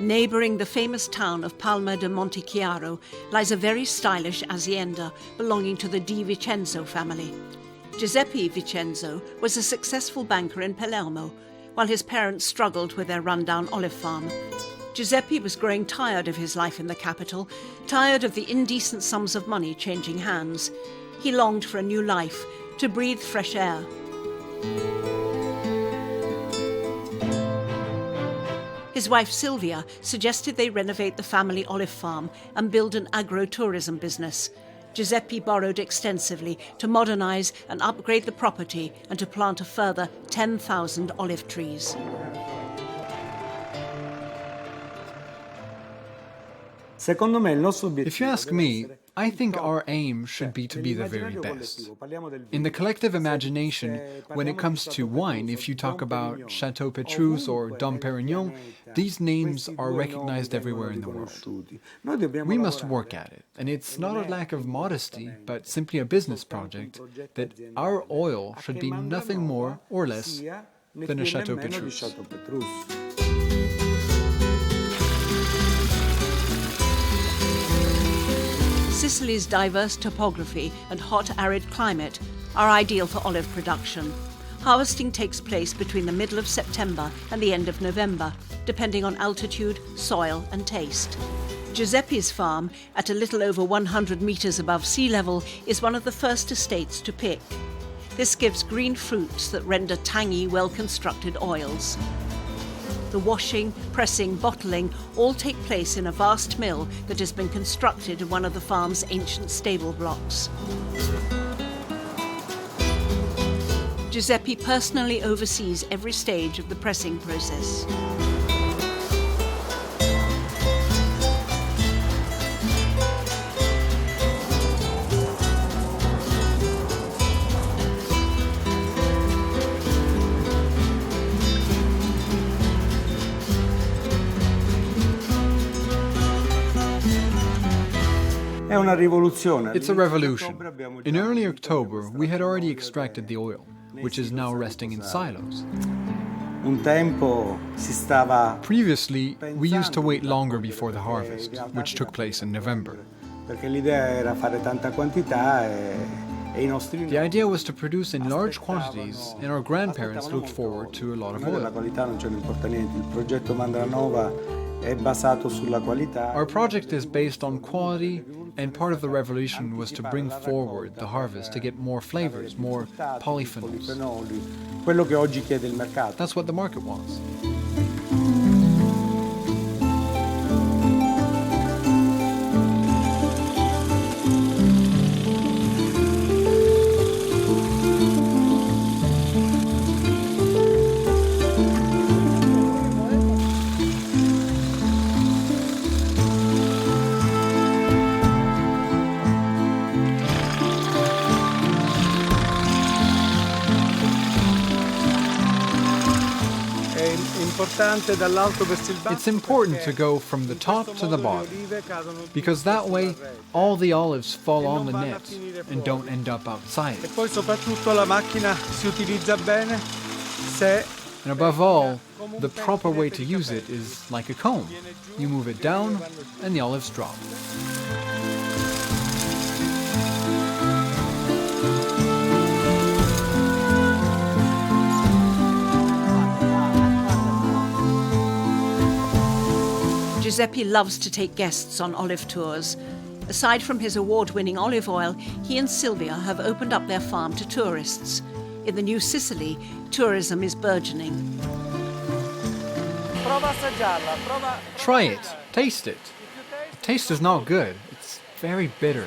Neighbouring the famous town of Palma de Montechiaro lies a very stylish hacienda belonging to the Di Vincenzo family. Giuseppe Vincenzo was a successful banker in Palermo, while his parents struggled with their rundown olive farm. Giuseppe was growing tired of his life in the capital, tired of the indecent sums of money changing hands. He longed for a new life, to breathe fresh air. His wife Silvia suggested they renovate the family olive farm and build an agro-tourism business. Giuseppe borrowed extensively to modernise and upgrade the property and to plant a further 10,000 olive trees. If you ask me, I think our aim should be to be the very best. In the collective imagination, when it comes to wine, if you talk about Chateau Petrus or Dom Perignon, these names are recognized everywhere in the world. We must work at it, and it's not a lack of modesty, but simply a business project, that our oil should be nothing more or less than a Chateau Petrus. Sicily's diverse topography and hot, arid climate are ideal for olive production. Harvesting takes place between the middle of September and the end of November, depending on altitude, soil and taste. Giuseppe's farm, at a little over 100 metres above sea level, is one of the first estates to pick. This gives green fruits that render tangy, well-constructed oils. The washing, pressing, bottling all take place in a vast mill that has been constructed in one of the farm's ancient stable blocks. Giuseppe personally oversees every stage of the pressing process. It's a revolution. In early October, we had already extracted the oil, which is now resting in silos. Previously, we used to wait longer before the harvest, which took place in November. The idea was to produce in large quantities, and our grandparents looked forward to a lot of oil. Our project is based on quality, and part of the revolution was to bring forward the harvest to get more flavors, more polyphenols. That's what the market wants. It's important to go from the top to the bottom, because that way all the olives fall on the net and don't end up outside. And above all, the proper way to use it is like a comb. You move it down and the olives drop. Giuseppe loves to take guests on olive tours. Aside from his award-winning olive oil, he and Silvia have opened up their farm to tourists. In the new Sicily, tourism is burgeoning. Try it. Taste it. The taste is not good. It's very bitter.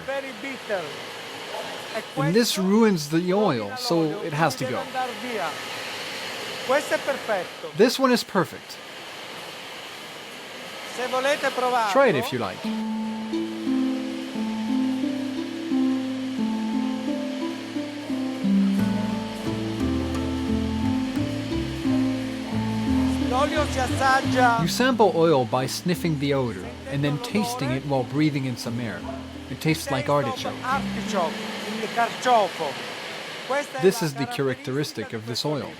And this ruins the oil, so it has to go. This one is perfect. Try it if you like. You sample oil by sniffing the odor and then tasting it while breathing in some air. It tastes like artichoke. This is the characteristic of this oil.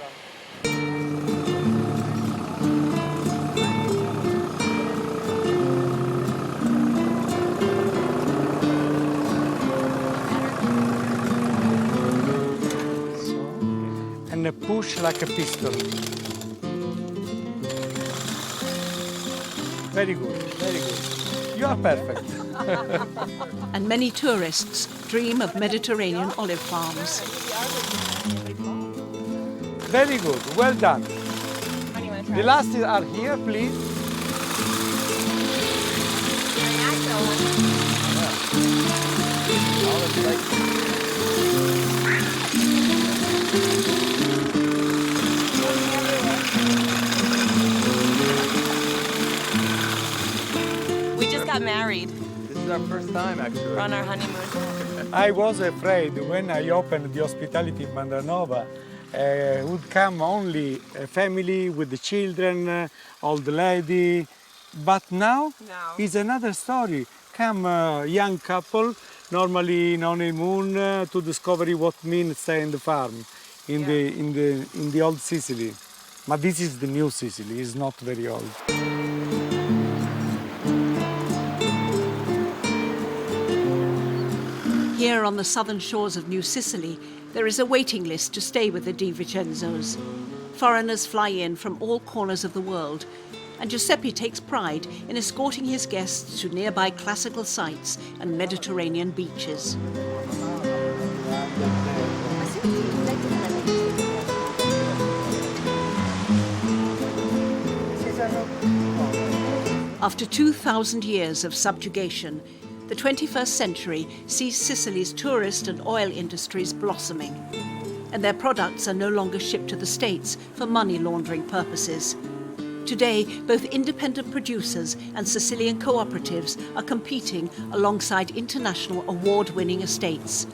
push like a piston. Very good, very good. You are perfect. And many tourists dream of Mediterranean olive farms. Very good, well done. The last are here, please. We just got married. This is our first time, actually. We're on our honeymoon. I was afraid when I opened the hospitality in Mandranova, would come only a family with the children, old lady. But now it's another story. Come a young couple, normally in honeymoon, to discover what means stay in the farm in the old Sicily. But this is the new Sicily. It's not very old. Here on the southern shores of New Sicily, there is a waiting list to stay with the Di Vincenzos. Foreigners fly in from all corners of the world, and Giuseppe takes pride in escorting his guests to nearby classical sites and Mediterranean beaches. After 2,000 years of subjugation, the 21st century sees Sicily's tourist and oil industries blossoming, and their products are no longer shipped to the States for money laundering purposes. Today, both independent producers and Sicilian cooperatives are competing alongside international award-winning estates.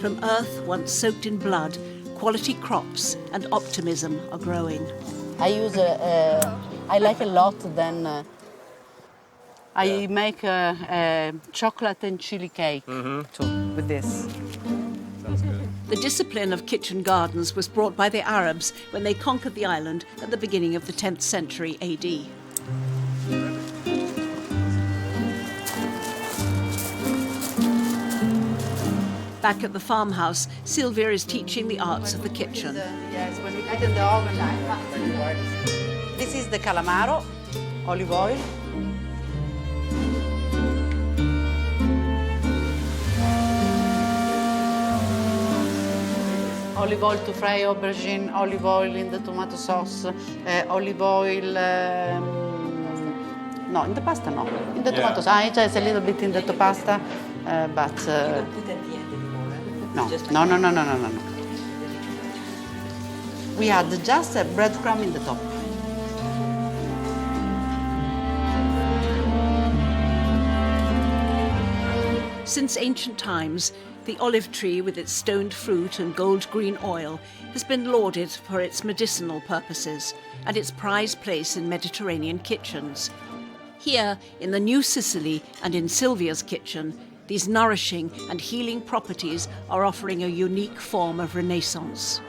From earth once soaked in blood, quality crops and optimism are growing. I like a lot then. I make a chocolate and chili cake too, with this. Sounds good. The discipline of kitchen gardens was brought by the Arabs when they conquered the island at the beginning of the 10th century AD. Back at the farmhouse, Silvia is teaching the arts of the kitchen. Yes, when we put in the oven. This is the calamaro, olive oil. Olive oil to fry aubergine, olive oil in the tomato sauce, olive oil, no, in the pasta no, in the tomato sauce, just a little bit in the pasta, but no. We add just a breadcrumb in the top. Since ancient times, the olive tree with its stoned fruit and gold-green oil has been lauded for its medicinal purposes and its prized place in Mediterranean kitchens. Here, in the New Sicily and in Silvia's kitchen, these nourishing and healing properties are offering a unique form of renaissance.